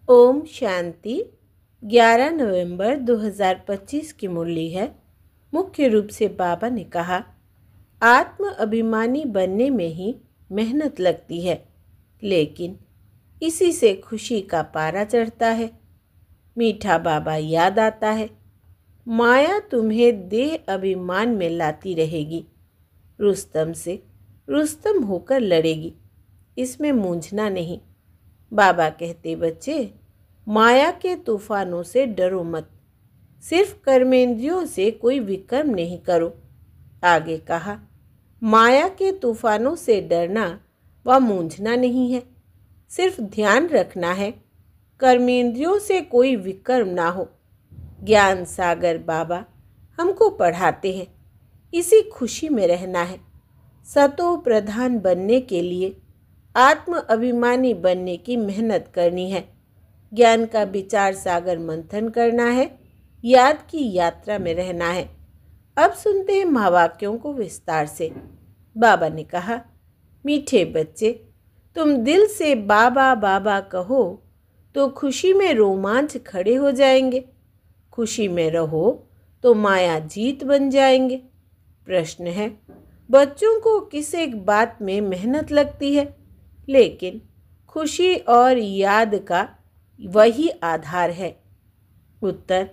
ओम शांति। 11 नवंबर 2025 की मुरली है। मुख्य रूप से बाबा ने कहा, आत्म अभिमानी बनने में ही मेहनत लगती है, लेकिन इसी से खुशी का पारा चढ़ता है। मीठा बाबा याद आता है, माया तुम्हें देह अभिमान में लाती रहेगी, रुस्तम से रुस्तम होकर लड़ेगी, इसमें मूंझना नहीं। बाबा कहते, बच्चे माया के तूफानों से डरो मत, सिर्फ कर्मेंद्रियों से कोई विकर्म नहीं करो। आगे कहा, माया के तूफानों से डरना व मूंझना नहीं है, सिर्फ ध्यान रखना है कर्मेंद्रियों से कोई विकर्म ना हो। ज्ञान सागर बाबा हमको पढ़ाते हैं, इसी खुशी में रहना है। सतो प्रधान बनने के लिए आत्म अभिमानी बनने की मेहनत करनी है। ज्ञान का विचार सागर मंथन करना है, याद की यात्रा में रहना है। अब सुनते हैं महावाक्यों को विस्तार से। बाबा ने कहा, मीठे बच्चे, तुम दिल से बाबा बाबा कहो तो खुशी में रोमांच खड़े हो जाएंगे। खुशी में रहो तो माया जीत बन जाएंगे। प्रश्न है, बच्चों को किस एक बात में मेहनत लगती है, लेकिन खुशी और याद का वही आधार है। उत्तर,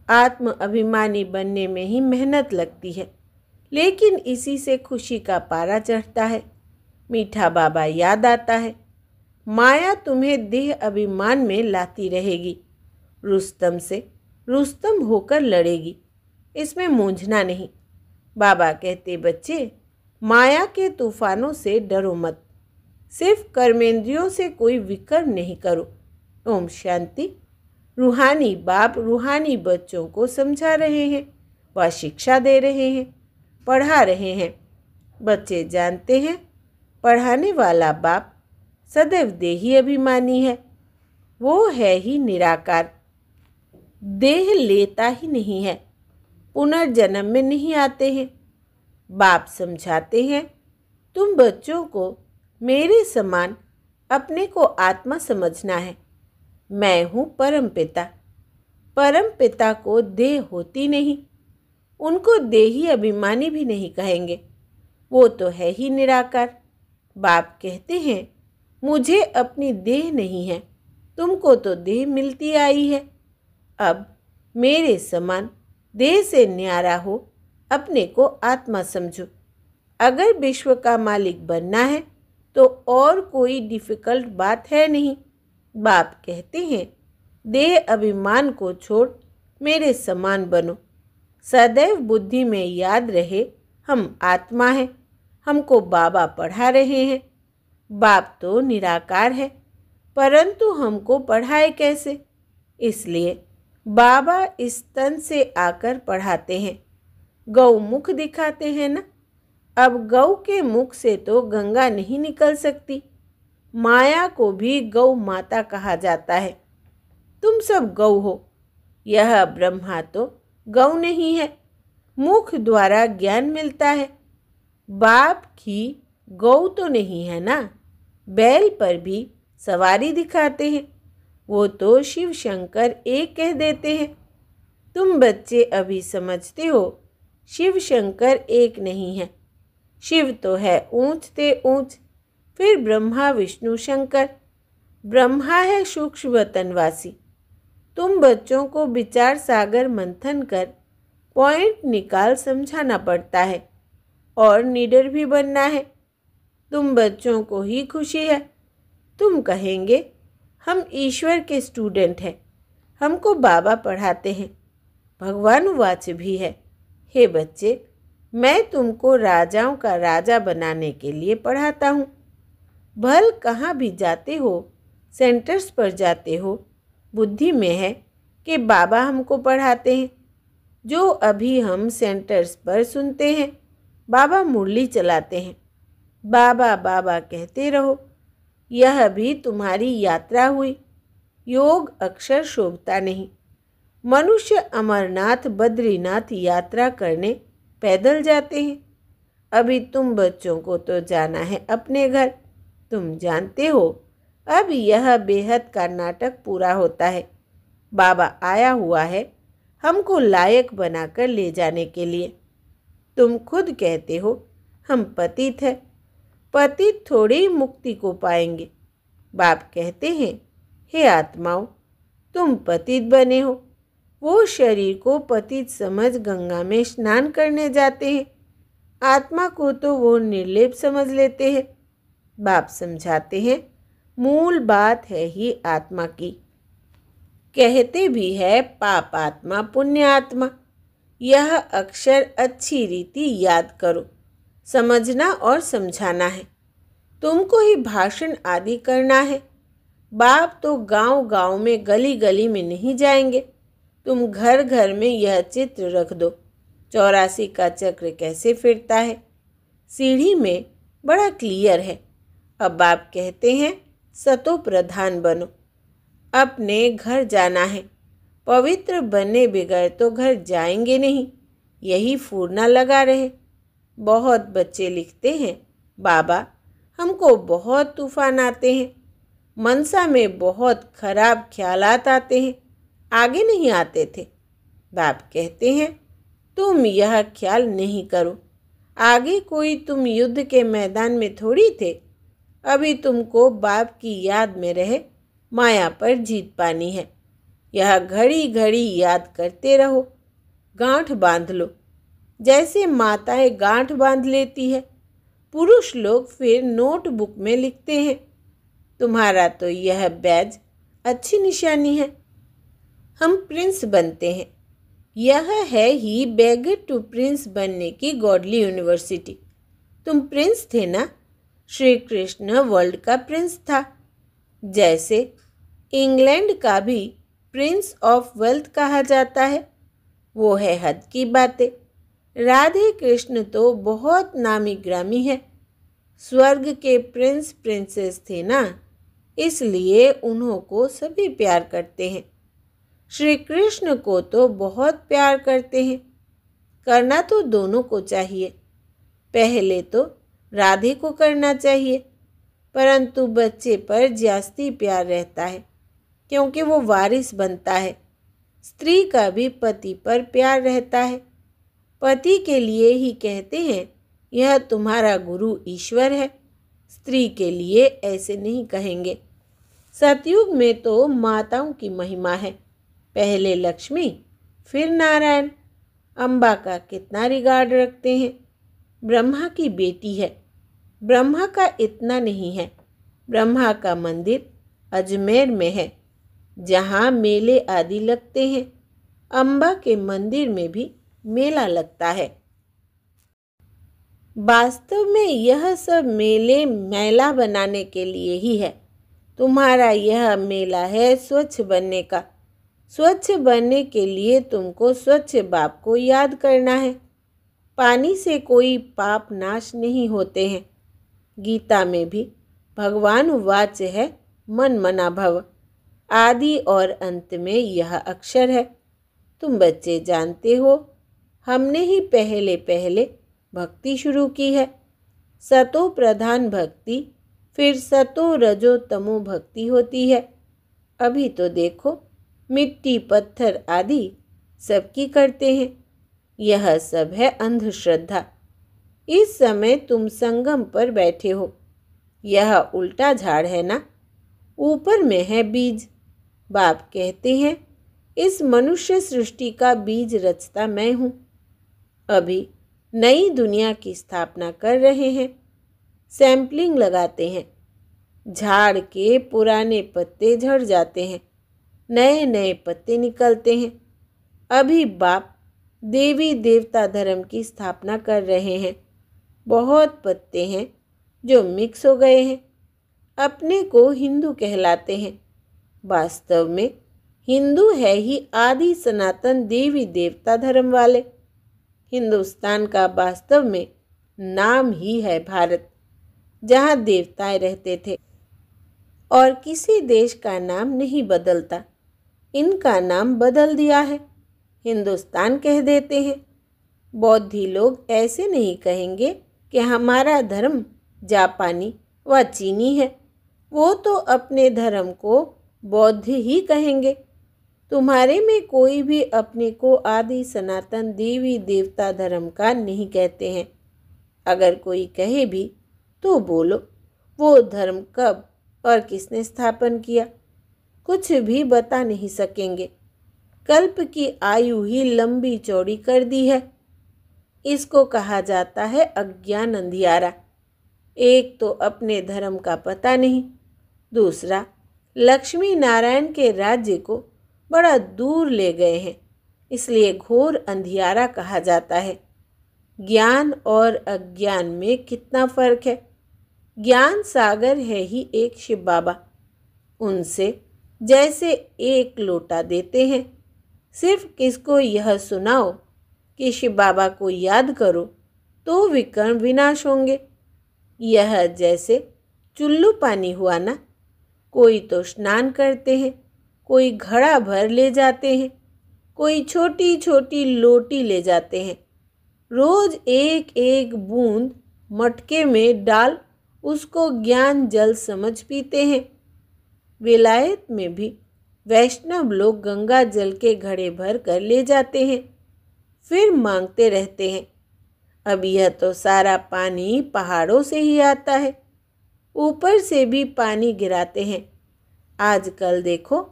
आत्म अभिमानी बनने में ही मेहनत लगती है, लेकिन इसी से खुशी का पारा चढ़ता है। मीठा बाबा याद आता है, माया तुम्हें देह अभिमान में लाती रहेगी, रुस्तम से रुस्तम होकर लड़ेगी, इसमें मूंझना नहीं। बाबा कहते, बच्चे माया के तूफानों से डरो मत, सिर्फ कर्मेंद्रियों से कोई विकर्म नहीं करो। ओम शांति। रूहानी बाप रूहानी बच्चों को समझा रहे हैं व शिक्षा दे रहे हैं, पढ़ा रहे हैं। बच्चे जानते हैं, पढ़ाने वाला बाप सदैव देही अभिमानी है, वो है ही निराकार, देह लेता ही नहीं है, पुनर्जन्म में नहीं आते हैं। बाप समझाते हैं, तुम बच्चों को मेरे समान अपने को आत्मा समझना है। मैं हूँ परम पिता। परम पिता को देह होती नहीं, उनको देही अभिमानी भी नहीं कहेंगे, वो तो है ही निराकार। बाप कहते हैं, मुझे अपनी देह नहीं है, तुमको तो देह मिलती आई है। अब मेरे समान देह से न्यारा हो, अपने को आत्मा समझो। अगर विश्व का मालिक बनना है तो और कोई डिफ़िकल्ट बात है नहीं। बाप कहते हैं, देह अभिमान को छोड़ मेरे समान बनो। सदैव बुद्धि में याद रहे, हम आत्मा हैं, हमको बाबा पढ़ा रहे हैं। बाप तो निराकार है, परंतु हमको पढ़ाए कैसे? इसलिए बाबा इस तन से आकर पढ़ाते हैं। गौ मुख दिखाते हैं ना। अब गौ के मुख से तो गंगा नहीं निकल सकती। माया को भी गौ माता कहा जाता है। तुम सब गौ हो, यह ब्रह्मा तो गौ नहीं है, मुख द्वारा ज्ञान मिलता है। बाप की गौ तो नहीं है ना। बैल पर भी सवारी दिखाते हैं, वो तो शिव शंकर एक कह देते हैं। तुम बच्चे अभी समझते हो, शिव शंकर एक नहीं है। शिव तो है ऊंच ते ऊंच, फिर ब्रह्मा विष्णु शंकर। ब्रह्मा है सूक्ष्म वतनवासी। तुम बच्चों को विचार सागर मंथन कर पॉइंट निकाल समझाना पड़ता है और निडर भी बनना है। तुम बच्चों को ही खुशी है। तुम कहेंगे, हम ईश्वर के स्टूडेंट हैं, हमको बाबा पढ़ाते हैं। भगवान वाच भी है, हे बच्चे, मैं तुमको राजाओं का राजा बनाने के लिए पढ़ाता हूँ। भल कहाँ भी जाते हो, सेंटर्स पर जाते हो, बुद्धि में है कि बाबा हमको पढ़ाते हैं। जो अभी हम सेंटर्स पर सुनते हैं, बाबा मुरली चलाते हैं, बाबा बाबा कहते रहो। यह भी तुम्हारी यात्रा हुई। योग अक्षर शोभता नहीं। मनुष्य अमरनाथ बद्रीनाथ यात्रा करने पैदल जाते हैं। अभी तुम बच्चों को तो जाना है अपने घर। तुम जानते हो, अब यह बेहद का नाटक पूरा होता है। बाबा आया हुआ है हमको लायक बनाकर ले जाने के लिए। तुम खुद कहते हो हम पतित हैं। पतित थोड़े ही मुक्ति को पाएंगे। बाप कहते हैं, हे आत्माओं, तुम पतित बने हो। वो शरीर को पतित समझ गंगा में स्नान करने जाते हैं। आत्मा को तो वो निर्लेप समझ लेते हैं। बाप समझाते हैं, मूल बात है ही आत्मा की। कहते भी है पाप आत्मा पुण्य आत्मा। यह अक्षर अच्छी रीति याद करो। समझना और समझाना है। तुमको ही भाषण आदि करना है। बाप तो गांव गांव में गली गली में नहीं जाएंगे। तुम घर घर में यह चित्र रख दो, 84 का चक्र कैसे फिरता है। सीढ़ी में बड़ा क्लियर है। अब बाप कहते हैं सतो प्रधान बनो। अपने घर जाना है। पवित्र बनने बगैर तो घर जाएंगे नहीं। यही फूरना लगा रहे। बहुत बच्चे लिखते हैं, बाबा हमको बहुत तूफान आते हैं। मनसा में बहुत खराब ख्यालात आते हैं। आगे नहीं आते थे। बाप कहते हैं तुम यह ख्याल नहीं करो। आगे कोई तुम युद्ध के मैदान में थोड़ी थे। अभी तुमको बाप की याद में रहे माया पर जीत पानी है। यह घड़ी घड़ी याद करते रहो। गांठ बांध लो। जैसे माताएं गांठ बांध लेती है, पुरुष लोग फिर नोटबुक में लिखते हैं। तुम्हारा तो यह बैज अच्छी निशानी है। हम प्रिंस बनते हैं। यह है ही बेगर टू प्रिंस बनने की गॉडली यूनिवर्सिटी। तुम प्रिंस थे ना। श्री कृष्ण वर्ल्ड का प्रिंस था। जैसे इंग्लैंड का भी प्रिंस ऑफ वेल्थ कहा जाता है। वो है हद की बातें। राधे कृष्ण तो बहुत नामी ग्रामी है। स्वर्ग के प्रिंस प्रिंसेस थे ना, इसलिए उन्हों को सभी प्यार करते हैं। श्री कृष्ण को तो बहुत प्यार करते हैं। करना तो दोनों को चाहिए। पहले तो राधे को करना चाहिए, परंतु बच्चे पर जास्ती प्यार रहता है क्योंकि वो वारिस बनता है। स्त्री का भी पति पर प्यार रहता है। पति के लिए ही कहते हैं यह तुम्हारा गुरु ईश्वर है। स्त्री के लिए ऐसे नहीं कहेंगे। सतयुग में तो माताओं की महिमा है। पहले लक्ष्मी, फिर नारायण। अम्बा का कितना रिगार्ड रखते हैं। ब्रह्मा की बेटी है। ब्रह्मा का इतना नहीं है। ब्रह्मा का मंदिर अजमेर में है, जहाँ मेले आदि लगते हैं। अम्बा के मंदिर में भी मेला लगता है। वास्तव में यह सब मेले मेला बनाने के लिए ही है। तुम्हारा यह मेला है स्वच्छ बनने का। स्वच्छ बनने के लिए तुमको स्वच्छ बाप को याद करना है। पानी से कोई पाप नाश नहीं होते हैं। गीता में भी भगवान वाच है मन मना भव। आदि और अंत में यह अक्षर है। तुम बच्चे जानते हो, हमने ही पहले पहले भक्ति शुरू की है। सतो प्रधान भक्ति, फिर सतो रजो तमो भक्ति होती है। अभी तो देखो मिट्टी पत्थर आदि सबकी करते हैं। यह सब है अंधश्रद्धा। इस समय तुम संगम पर बैठे हो। यह उल्टा झाड़ है ना, ऊपर में है बीज। बाप कहते हैं इस मनुष्य सृष्टि का बीज रचता मैं हूँ। अभी नई दुनिया की स्थापना कर रहे हैं। सैंपलिंग लगाते हैं। झाड़ के पुराने पत्ते झड़ जाते हैं, नए नए पत्ते निकलते हैं। अभी बाप देवी देवता धर्म की स्थापना कर रहे हैं। बहुत पत्ते हैं जो मिक्स हो गए हैं। अपने को हिंदू कहलाते हैं। वास्तव में हिंदू है ही आदि सनातन देवी देवता धर्म वाले। हिंदुस्तान का वास्तव में नाम ही है भारत, जहाँ देवताएं रहते थे। और किसी देश का नाम नहीं बदलता। इनका नाम बदल दिया है, हिंदुस्तान कह देते हैं। बौद्धि लोग ऐसे नहीं कहेंगे कि हमारा धर्म जापानी व चीनी है। वो तो अपने धर्म को बौद्ध ही कहेंगे। तुम्हारे में कोई भी अपने को आदि सनातन देवी देवता धर्म का नहीं कहते हैं। अगर कोई कहे भी तो बोलो, वो धर्म कब और किसने स्थापन किया? कुछ भी बता नहीं सकेंगे। कल्प की आयु ही लंबी चौड़ी कर दी है। इसको कहा जाता है अज्ञान अंधियारा। एक तो अपने धर्म का पता नहीं, दूसरा लक्ष्मी नारायण के राज्य को बड़ा दूर ले गए हैं, इसलिए घोर अंधियारा कहा जाता है। ज्ञान और अज्ञान में कितना फर्क है। ज्ञान सागर है ही एक शिव बाबा। उनसे जैसे एक लोटा देते हैं, सिर्फ किसको यह सुनाओ कि शिव बाबा को याद करो तो विकर्म विनाश होंगे। यह जैसे चुल्लू पानी हुआ ना। कोई तो स्नान करते हैं, कोई घड़ा भर ले जाते हैं, कोई छोटी छोटी लोटी ले जाते हैं। रोज एक एक बूंद मटके में डाल उसको ज्ञान जल समझ पीते हैं। विलायत में भी वैष्णव लोग गंगा जल के घड़े भर कर ले जाते हैं, फिर मांगते रहते हैं। अब यह तो सारा पानी पहाड़ों से ही आता है, ऊपर से भी पानी गिराते हैं। आजकल देखो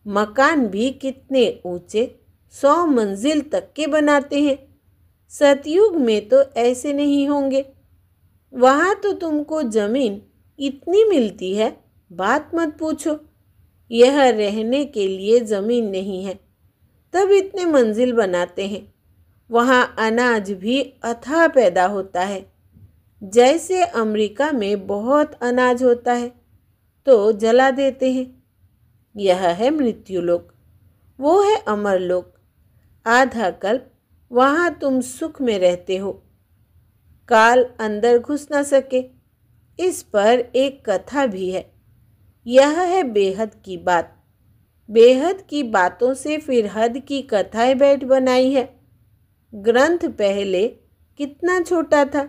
मकान भी कितने ऊंचे 100 मंजिल तक के बनाते हैं। सतयुग में तो ऐसे नहीं होंगे। वहाँ तो तुमको जमीन इतनी मिलती है, बात मत पूछो। यह रहने के लिए जमीन नहीं है, तब इतने मंजिल बनाते हैं। वहाँ अनाज भी अथाह पैदा होता है। जैसे अमेरिका में बहुत अनाज होता है तो जला देते हैं। यह है मृत्युलोक, वो है अमरलोक। आधा कल्प वहाँ तुम सुख में रहते हो, काल अंदर घुस न सके। इस पर एक कथा भी है। यह है बेहद की बात। बेहद की बातों से फिर हद की कथाएं बैठ बनाई है। ग्रंथ पहले कितना छोटा था,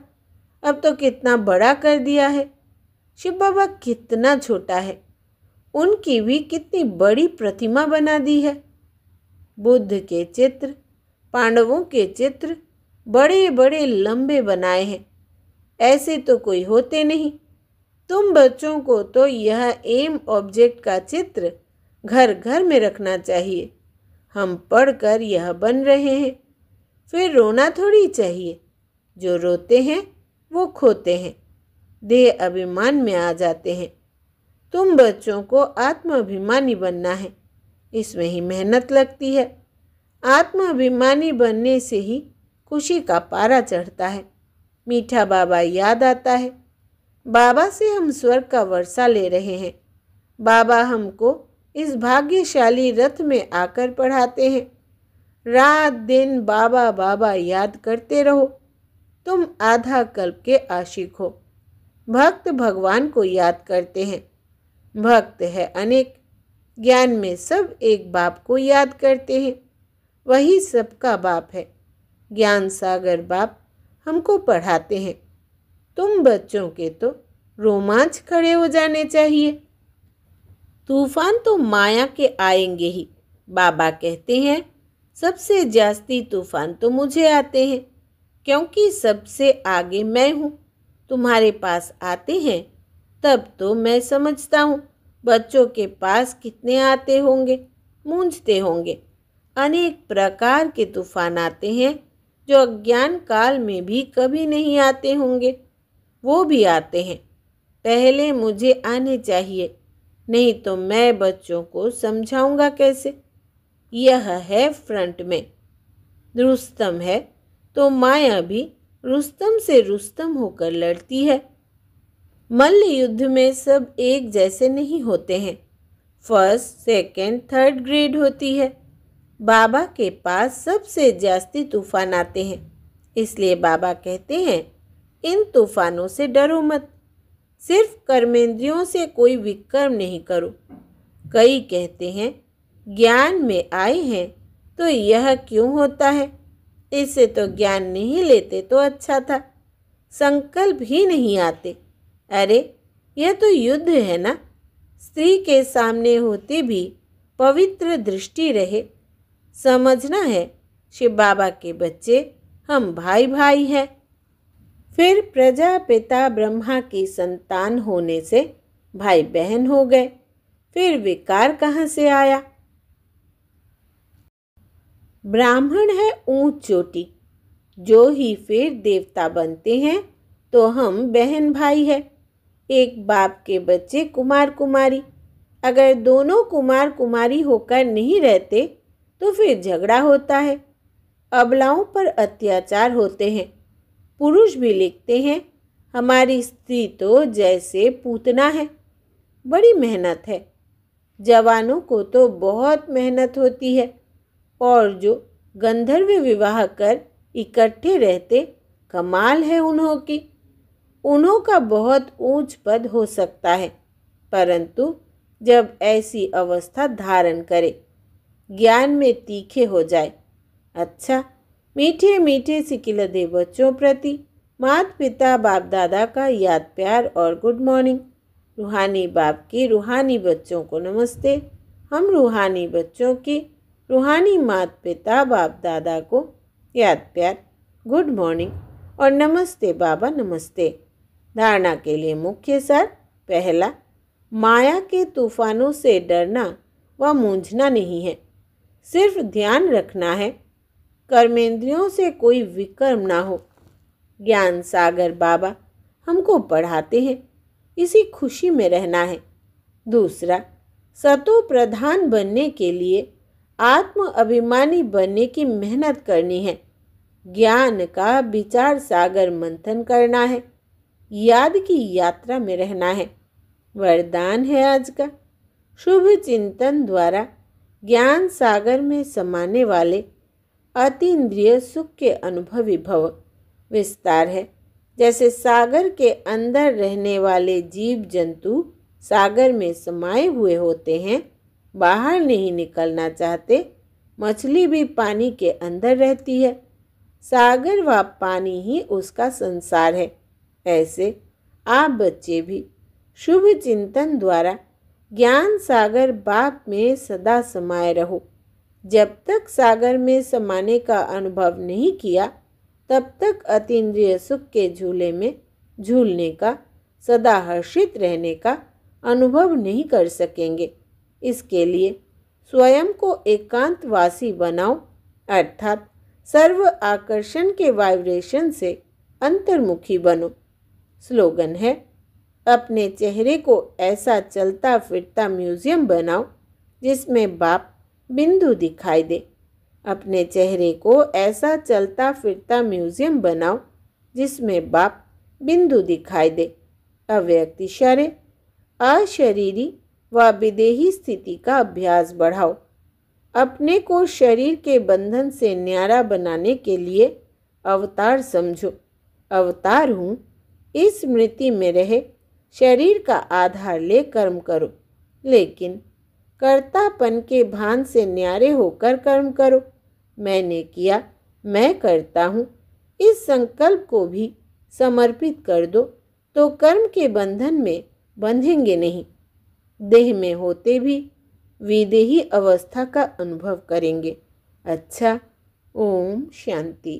अब तो कितना बड़ा कर दिया है। शिव बाबा कितना छोटा है, उनकी भी कितनी बड़ी प्रतिमा बना दी है। बुद्ध के चित्र, पांडवों के चित्र बड़े बड़े लंबे बनाए हैं। ऐसे तो कोई होते नहीं। तुम बच्चों को तो यह एम ऑब्जेक्ट का चित्र घर घर में रखना चाहिए। हम पढ़कर यह बन रहे हैं, फिर रोना थोड़ी चाहिए। जो रोते हैं वो खोते हैं, देह अभिमान में आ जाते हैं। तुम बच्चों को आत्माभिमानी बनना है, इसमें ही मेहनत लगती है। आत्माभिमानी बनने से ही खुशी का पारा चढ़ता है। मीठा बाबा याद आता है। बाबा से हम स्वर्ग का वर्षा ले रहे हैं। बाबा हमको इस भाग्यशाली रथ में आकर पढ़ाते हैं। रात दिन बाबा बाबा याद करते रहो। तुम आधा कल्प के आशिक हो। भक्त भगवान को याद करते हैं। भक्त है अनेक, ज्ञान में सब एक बाप को याद करते हैं। वही सबका बाप है। ज्ञान सागर बाप हमको पढ़ाते हैं। तुम बच्चों के तो रोमांच खड़े हो जाने चाहिए। तूफान तो माया के आएंगे ही। बाबा कहते हैं सबसे जास्ती तूफान तो मुझे आते हैं, क्योंकि सबसे आगे मैं हूँ। तुम्हारे पास आते हैं तब तो मैं समझता हूँ बच्चों के पास कितने आते होंगे, मूंझते होंगे। अनेक प्रकार के तूफान आते हैं जो अज्ञान काल में भी कभी नहीं आते होंगे। वो भी आते हैं। पहले मुझे आने चाहिए, नहीं तो मैं बच्चों को समझाऊंगा कैसे। यह है फ्रंट में। रुस्तम है तो माया भी रुस्तम से रुस्तम होकर लड़ती है। मल्ल युद्ध में सब एक जैसे नहीं होते हैं। फर्स्ट, सेकंड, थर्ड ग्रेड होती है। बाबा के पास सबसे जास्ती तूफान आते हैं, इसलिए बाबा कहते हैं इन तूफानों से डरो मत। सिर्फ कर्मेंद्रियों से कोई विकर्म नहीं करो। कई कहते हैं ज्ञान में आए हैं तो यह क्यों होता है, इससे तो ज्ञान नहीं लेते तो अच्छा था। संकल्प ही नहीं आते। अरे यह तो युद्ध है ना, स्त्री के सामने होते भी पवित्र दृष्टि रहे। समझना है शिव बाबा के बच्चे हम भाई भाई हैं। फिर प्रजापिता ब्रह्मा की संतान होने से भाई बहन हो गए। फिर विकार कहाँ से आया? ब्राह्मण है ऊंच चोटी, जो ही फिर देवता बनते हैं तो हम बहन भाई है। एक बाप के बच्चे कुमार कुमारी, अगर दोनों कुमार कुमारी होकर नहीं रहते तो फिर झगड़ा होता है, अबलाओं पर अत्याचार होते हैं। पुरुष भी लिखते हैं हमारी स्त्री तो जैसे पूतना है, बड़ी मेहनत है। जवानों को तो बहुत मेहनत होती है, और जो गंधर्व विवाह कर इकट्ठे रहते, कमाल है उन्हों की। उन्हों का बहुत ऊंच पद हो सकता है, परंतु जब ऐसी अवस्था धारण करे, ज्ञान में तीखे हो जाए। अच्छा, मीठे मीठे सिकिलधे बच्चों प्रति माता पिता बाप दादा का याद प्यार और गुड मॉर्निंग। रूहानी बाप की रूहानी बच्चों को नमस्ते। हम रूहानी बच्चों की रूहानी माता पिता बाप दादा को याद प्यार, गुड मॉर्निंग और नमस्ते बाबा नमस्ते। धारणा के लिए मुख्य सार। पहला, माया के तूफानों से डरना व मूंझना नहीं है, सिर्फ ध्यान रखना है कर्मेंद्रियों से कोई विकर्म ना हो। ज्ञान सागर बाबा हमको पढ़ाते हैं, इसी खुशी में रहना है। दूसरा, सतो प्रधान बनने के लिए आत्म अभिमानी बनने की मेहनत करनी है। ज्ञान का विचार सागर मंथन करना है, याद की यात्रा में रहना है। वरदान है आज का, शुभ चिंतन द्वारा ज्ञान सागर में समाने वाले अतीन्द्रिय सुख के अनुभवी भव। विस्तार है, जैसे सागर के अंदर रहने वाले जीव जंतु सागर में समाये हुए होते हैं, बाहर नहीं निकलना चाहते। मछली भी पानी के अंदर रहती है, सागर व पानी ही उसका संसार है। ऐसे आप बच्चे भी शुभ चिंतन द्वारा ज्ञान सागर बाप में सदा समाये रहो। जब तक सागर में समाने का अनुभव नहीं किया, तब तक अतीन्द्रिय सुख के झूले में झूलने का, सदा हर्षित रहने का अनुभव नहीं कर सकेंगे। इसके लिए स्वयं को एकांतवासी बनाओ, अर्थात सर्व आकर्षण के वाइब्रेशन से अंतर्मुखी बनो। स्लोगन है, अपने चेहरे को ऐसा चलता फिरता म्यूजियम बनाओ जिसमें बाप बिंदु दिखाई दे। अपने चेहरे को ऐसा चलता फिरता म्यूजियम बनाओ जिसमें बाप बिंदु दिखाई दे। अव्यक्त इशारे, अशरीरी व विदेही स्थिति का अभ्यास बढ़ाओ। अपने को शरीर के बंधन से न्यारा बनाने के लिए अवतार समझो। अवतार हूँ, इस स्मृति में रहे शरीर का आधार ले कर्म करो, लेकिन कर्तापन के भान से न्यारे होकर कर्म करो। मैंने किया, मैं करता हूँ, इस संकल्प को भी समर्पित कर दो तो कर्म के बंधन में बंधेंगे नहीं। देह में होते भी विदेही अवस्था का अनुभव करेंगे। अच्छा, ओम शांति।